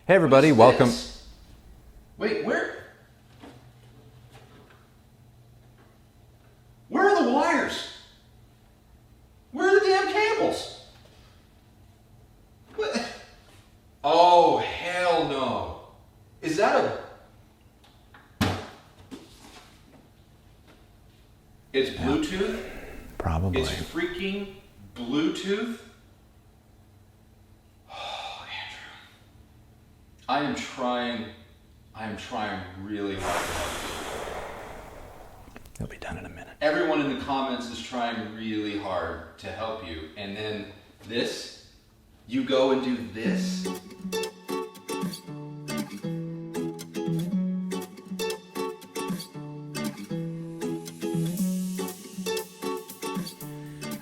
Hey everybody, welcome. Wait, where are the wires? Where are the damn cables? What? Oh, hell no. Is that It's Bluetooth? Probably. It's freaking Bluetooth? Oh, Andrew. I am trying really hard to help you. It'll be done in a minute. Everyone in the comments is trying really hard to help you. And then this, you go and do this.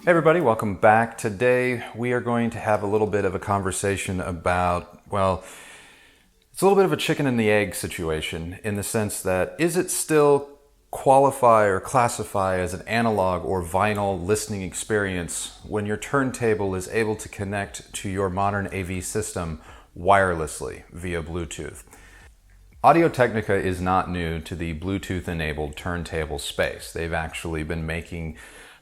Hey everybody, welcome back. Today we are going to have a little bit of a conversation about, well, it's a little bit of a chicken and the egg situation in the sense that is it still qualify or classify as an analog or vinyl listening experience when your turntable is able to connect to your modern AV system wirelessly via Bluetooth? Audio-Technica is not new to the Bluetooth-enabled turntable space. They've actually been making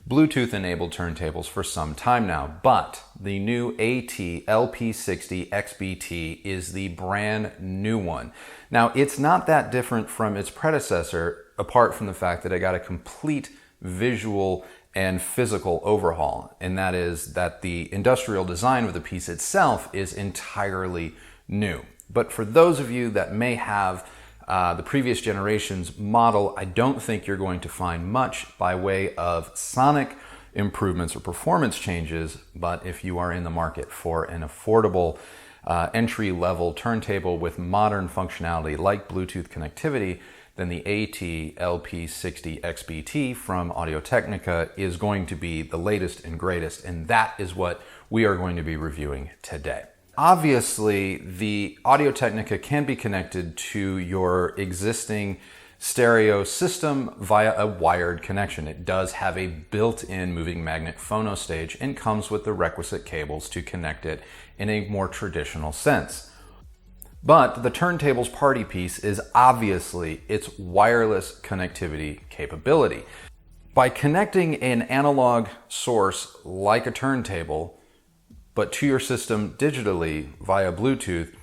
Bluetooth-enabled turntables for some time now, but the new AT-LP60XBT is the brand new one. Now, it's not that different from its predecessor, apart from the fact that it got a complete visual and physical overhaul, and that is that the industrial design of the piece itself is entirely new. But for those of you that may have the previous generation's model, I don't think you're going to find much by way of sonic improvements or performance changes, but if you are in the market for an affordable entry-level turntable with modern functionality like Bluetooth connectivity, then the AT-LP60XBT from Audio-Technica is going to be the latest and greatest, and that is what we are going to be reviewing today. Obviously, the Audio-Technica can be connected to your existing stereo system via a wired connection. It does have a built-in moving magnet phono stage and comes with the requisite cables to connect it in a more traditional sense. But the turntable's party piece is obviously its wireless connectivity capability. By connecting an analog source like a turntable but to your system digitally via Bluetooth,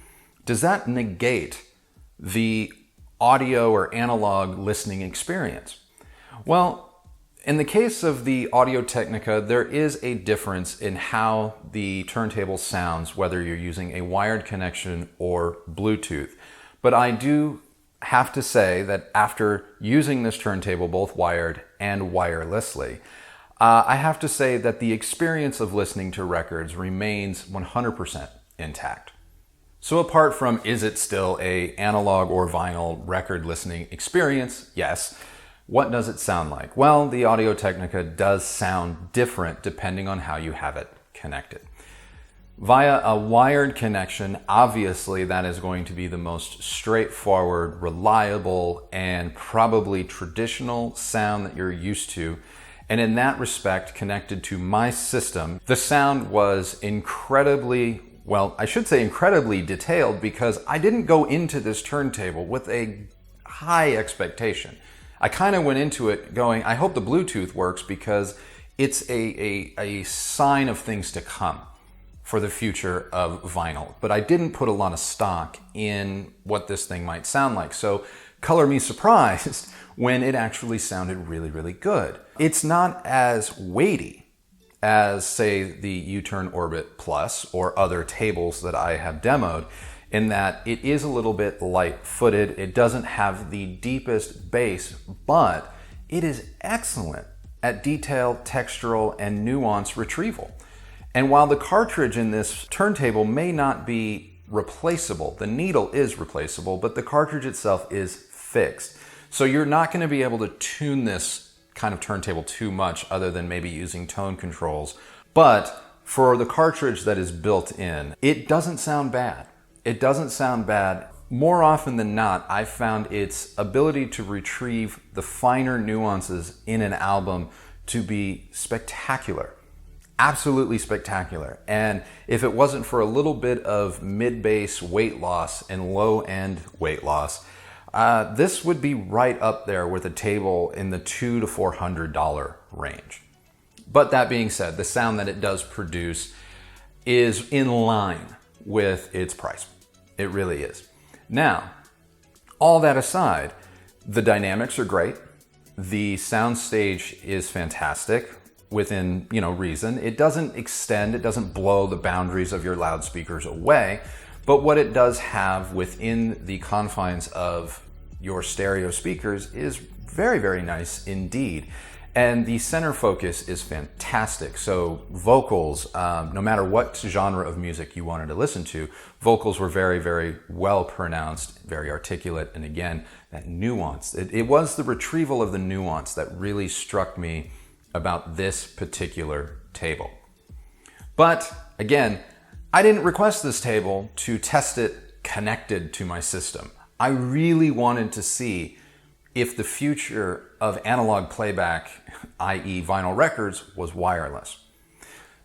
does that negate the audio or analog listening experience? Well, in the case of the Audio-Technica, there is a difference in how the turntable sounds, whether you're using a wired connection or Bluetooth. But I do have to say that after using this turntable, both wired and wirelessly, I have to say that the experience of listening to records remains 100% intact. So apart from is it still an analog or vinyl record listening experience? Yes. What does it sound like? Well, the Audio-Technica does sound different depending on how you have it connected. Via a wired connection, obviously that is going to be the most straightforward, reliable, and probably traditional sound that you're used to. And in that respect, connected to my system, the sound was incredibly detailed because I didn't go into this turntable with a high expectation. I kind of went into it going, I hope the Bluetooth works because it's a sign of things to come for the future of vinyl. But I didn't put a lot of stock in what this thing might sound like. So color me surprised when it actually sounded really, really good. It's not as weighty as, say, the U-Turn Orbit Plus or other tables that I have demoed, in that it is a little bit light-footed. It doesn't have the deepest bass, but it is excellent at detail, textural, and nuance retrieval. And while the cartridge in this turntable may not be replaceable, the needle is replaceable, but the cartridge itself is fixed. So you're not going to be able to tune this kind of turntable too much other than maybe using tone controls. But for the cartridge that is built in, it doesn't sound bad. It doesn't sound bad. More often than not, I've found its ability to retrieve the finer nuances in an album to be spectacular. Absolutely spectacular. And if it wasn't for a little bit of mid-bass weight loss and low-end weight loss, this would be right up there with a table in the $200 to $400 range. But that being said, the sound that it does produce is in line with its price. It really is. Now, all that aside, the dynamics are great. The soundstage is fantastic within, reason. It doesn't extend, it doesn't blow the boundaries of your loudspeakers away, but what it does have within the confines of your stereo speakers is very, very nice indeed. And the center focus is fantastic. So vocals, no matter what genre of music you wanted to listen to, vocals were very, very well pronounced, very articulate. And again, that nuance, it was the retrieval of the nuance that really struck me about this particular table. But again, I didn't request this table to test it connected to my system. I really wanted to see if the future of analog playback, i.e. vinyl records, was wireless.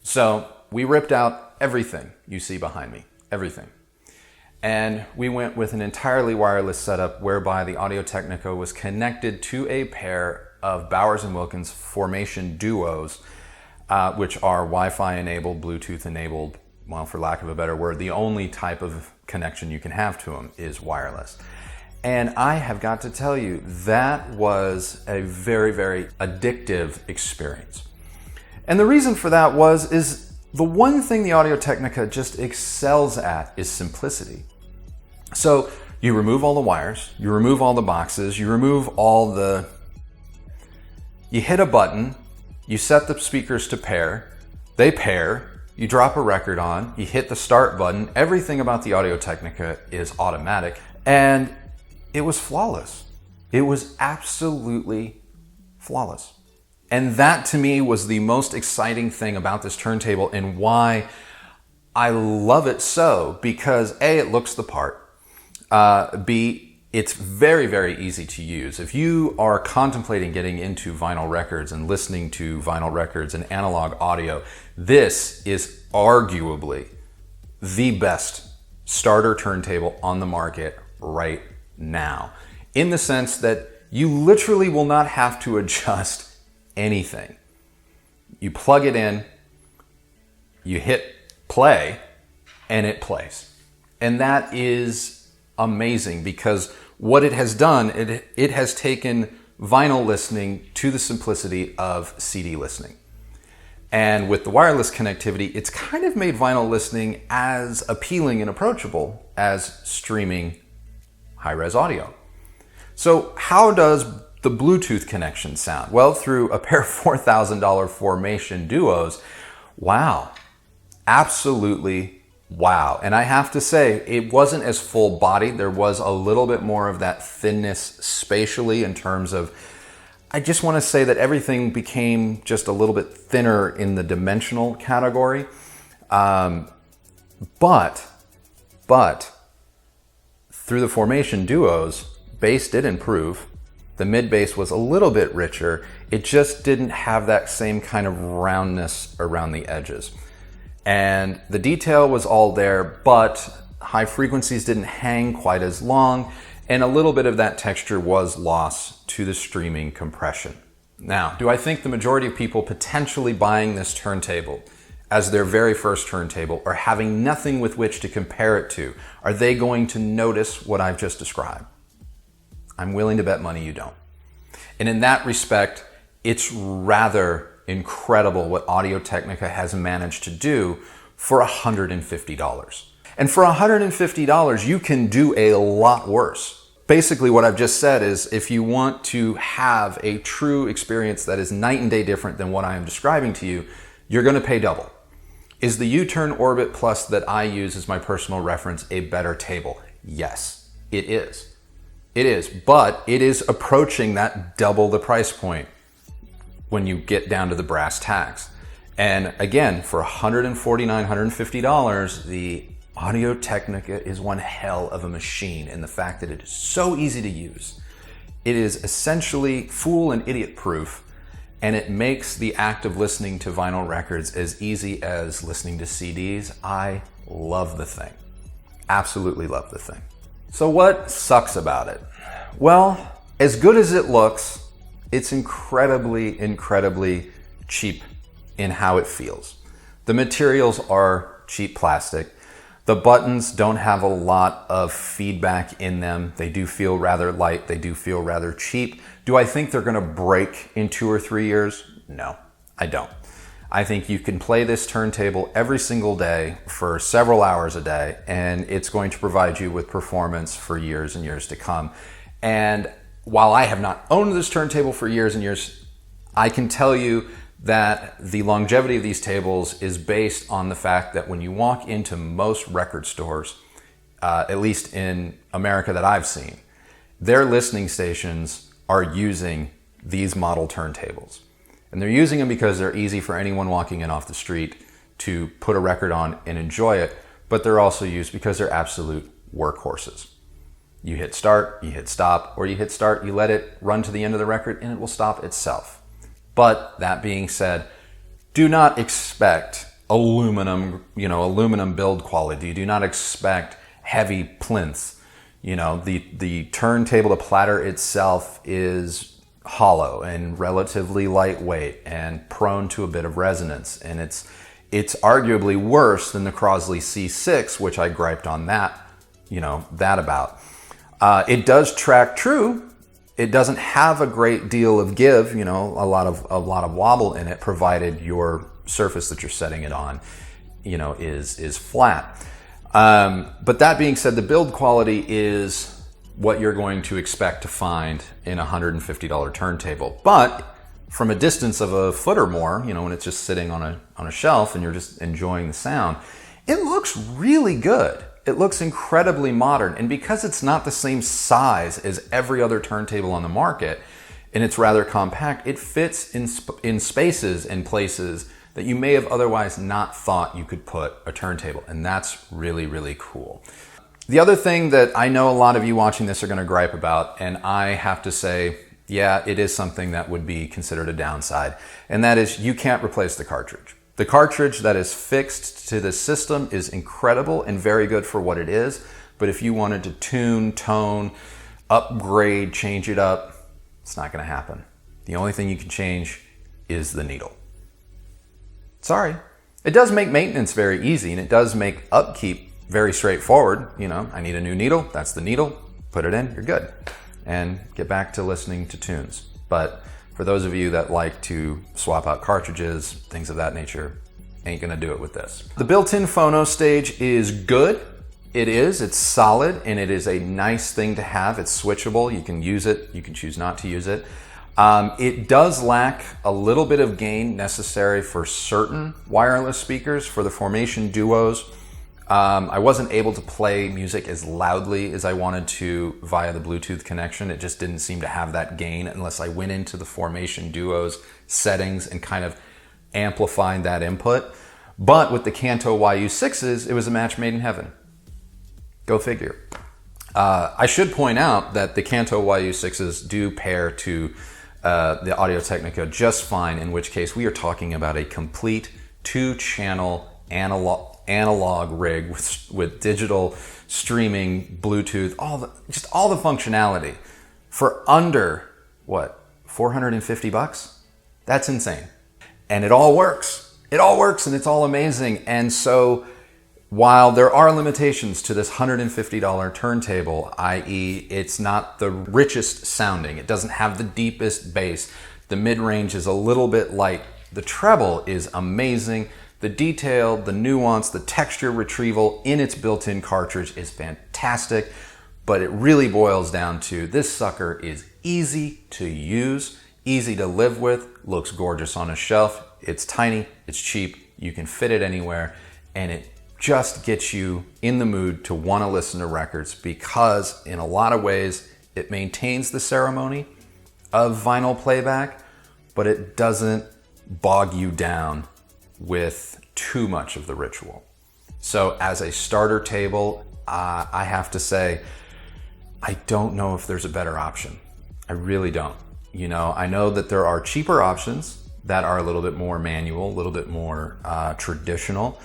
So we ripped out everything you see behind me, everything. And we went with an entirely wireless setup whereby the Audio-Technica was connected to a pair of Bowers & Wilkins Formation Duos, which are Wi-Fi enabled, Bluetooth enabled, well, for lack of a better word, the only type of connection you can have to them is wireless. And I have got to tell you, that was a very, very addictive experience. And the reason for that is the one thing the Audio-Technica just excels at is simplicity. So you remove all the wires, you remove all the boxes, you remove you hit a button, you set the speakers to pair, they pair, you drop a record on, you hit the start button, everything about the Audio-Technica is automatic, and it was flawless. It was absolutely flawless. And that to me was the most exciting thing about this turntable and why I love it so, because A, it looks the part, B, it's very, very easy to use. If you are contemplating getting into vinyl records and listening to vinyl records and analog audio, this is arguably the best starter turntable on the market right now, in the sense that you literally will not have to adjust anything. You plug it in, you hit play, and it plays. And that is amazing, because what it has done, it has taken vinyl listening to the simplicity of CD listening. And with the wireless connectivity, it's kind of made vinyl listening as appealing and approachable as streaming high-res audio. So how does the Bluetooth connection sound? Well, through a pair of $4,000 Formation Duos. Wow. Absolutely wow. And I have to say, it wasn't as full-bodied. There was a little bit more of that thinness spatially in terms of, I just want to say that everything became just a little bit thinner in the dimensional category. But through the Formation Duos, bass did improve. The mid-bass was a little bit richer. It just didn't have that same kind of roundness around the edges. And the detail was all there, but high frequencies didn't hang quite as long, and a little bit of that texture was lost to the streaming compression. Now, do I think the majority of people potentially buying this turntable as their very first turntable or having nothing with which to compare it to, are they going to notice what I've just described? I'm willing to bet money you don't. And in that respect, it's rather incredible what Audio-Technica has managed to do for $150. And for $150, you can do a lot worse. Basically, what I've just said is, if you want to have a true experience that is night and day different than what I am describing to you, you're going to pay double. Is the U-Turn Orbit Plus that I use as my personal reference a better table? Yes, it is. It is, but it is approaching that double the price point when you get down to the brass tacks. And again, for $149, $150, the Audio-Technica is one hell of a machine in the fact that it is so easy to use. It is essentially fool and idiot proof, and it makes the act of listening to vinyl records as easy as listening to CDs. I love the thing. Absolutely love the thing. So what sucks about it? Well, as good as it looks, it's incredibly, incredibly cheap in how it feels. The materials are cheap plastic. The buttons don't have a lot of feedback in them. They do feel rather light. They do feel rather cheap. Do I think they're gonna break in 2 or 3 years? No, I don't. I think you can play this turntable every single day for several hours a day, and it's going to provide you with performance for years and years to come. And while I have not owned this turntable for years and years, I can tell you that the longevity of these tables is based on the fact that when you walk into most record stores, at least in America that I've seen, their listening stations are using these model turntables. And they're using them because they're easy for anyone walking in off the street to put a record on and enjoy it, but they're also used because they're absolute workhorses. You hit start, you hit stop, or you hit start, you let it run to the end of the record, and it will stop itself. But that being said, do not expect aluminum build quality. Do not expect heavy plinths. The turntable, the platter itself is hollow and relatively lightweight and prone to a bit of resonance. And it's arguably worse than the Crosley C6, which I griped on that about. It does track true. It doesn't have a great deal of give, a lot of wobble in it, provided your surface that you're setting it on, is flat. But that being said, the build quality is what you're going to expect to find in a $150 turntable. But from a distance of a foot or more, when it's just sitting on a shelf and you're just enjoying the sound, it looks really good. It looks incredibly modern, and because it's not the same size as every other turntable on the market, and it's rather compact, it fits in spaces and places that you may have otherwise not thought you could put a turntable, and that's really, really cool. The other thing that I know a lot of you watching this are going to gripe about, and I have to say, yeah, it is something that would be considered a downside, and that is you can't replace the cartridge. The cartridge that is fixed to the system is incredible and very good for what it is, but if you wanted to tune, tone, upgrade, change it up, it's not going to happen. The only thing you can change is the needle. Sorry. It does make maintenance very easy, and it does make upkeep very straightforward. I need a new needle, that's the needle, put it in, you're good, and get back to listening to tunes. But for those of you that like to swap out cartridges, things of that nature, ain't gonna do it with this. The built-in phono stage is good. It's solid, and it is a nice thing to have. It's switchable, you can use it, you can choose not to use it. It does lack a little bit of gain necessary for certain wireless speakers. For the Formation Duos, I wasn't able to play music as loudly as I wanted to via the Bluetooth connection. It just didn't seem to have that gain unless I went into the Formation Duos settings and kind of amplified that input. But with the Kanto YU6s, it was a match made in heaven. Go figure. I should point out that the Kanto YU6s do pair to the Audio-Technica just fine, in which case we are talking about a complete 2-channel analog rig with digital streaming, Bluetooth, all the functionality for under $450. That's insane. And it all works. It all works, and it's all amazing. And so while there are limitations to this $150 turntable, i.e. it's not the richest sounding, it doesn't have the deepest bass, the mid-range is a little bit light, the treble is amazing. The detail, the nuance, the texture retrieval in its built-in cartridge is fantastic, but it really boils down to this sucker is easy to use, easy to live with, looks gorgeous on a shelf, it's tiny, it's cheap, you can fit it anywhere, and it just gets you in the mood to want to listen to records because in a lot of ways it maintains the ceremony of vinyl playback, but it doesn't bog you down with too much of the ritual. So as a starter table, I have to say, I don't know if there's a better option. I really don't. You know, I know that there are cheaper options that are a little bit more manual, a little bit more traditional,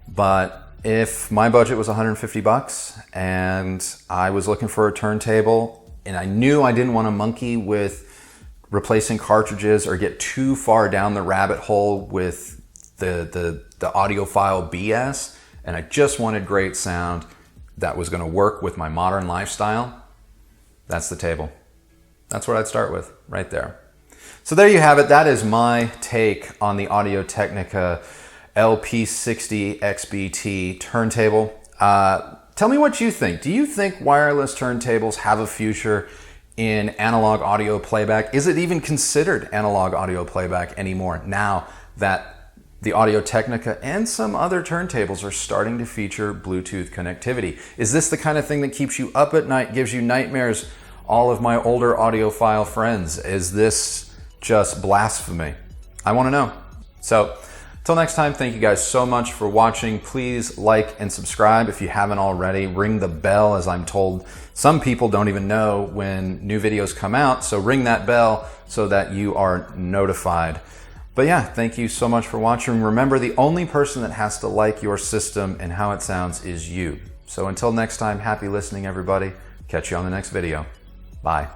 but if my budget was 150 bucks and I was looking for a turntable and I knew I didn't want to monkey with replacing cartridges or get too far down the rabbit hole with the audiophile BS, and I just wanted great sound that was going to work with my modern lifestyle, that's the table. That's what I'd start with right there. So there you have it. That is my take on the Audio-Technica LP60XBT turntable. Tell me what you think. Do you think wireless turntables have a future in analog audio playback? Is it even considered analog audio playback anymore now that the Audio-Technica and some other turntables are starting to feature Bluetooth connectivity? Is this the kind of thing that keeps you up at night, gives you nightmares? All of my older audiophile friends, is this just blasphemy? I want to know. So until next time, thank you guys so much for watching. Please like and subscribe if you haven't already. Ring the bell, as I'm told some people don't even know when new videos come out. So ring that bell so that you are notified. But yeah, thank you so much for watching. Remember, the only person that has to like your system and how it sounds is you. So until next time, happy listening, everybody. Catch you on the next video. Bye.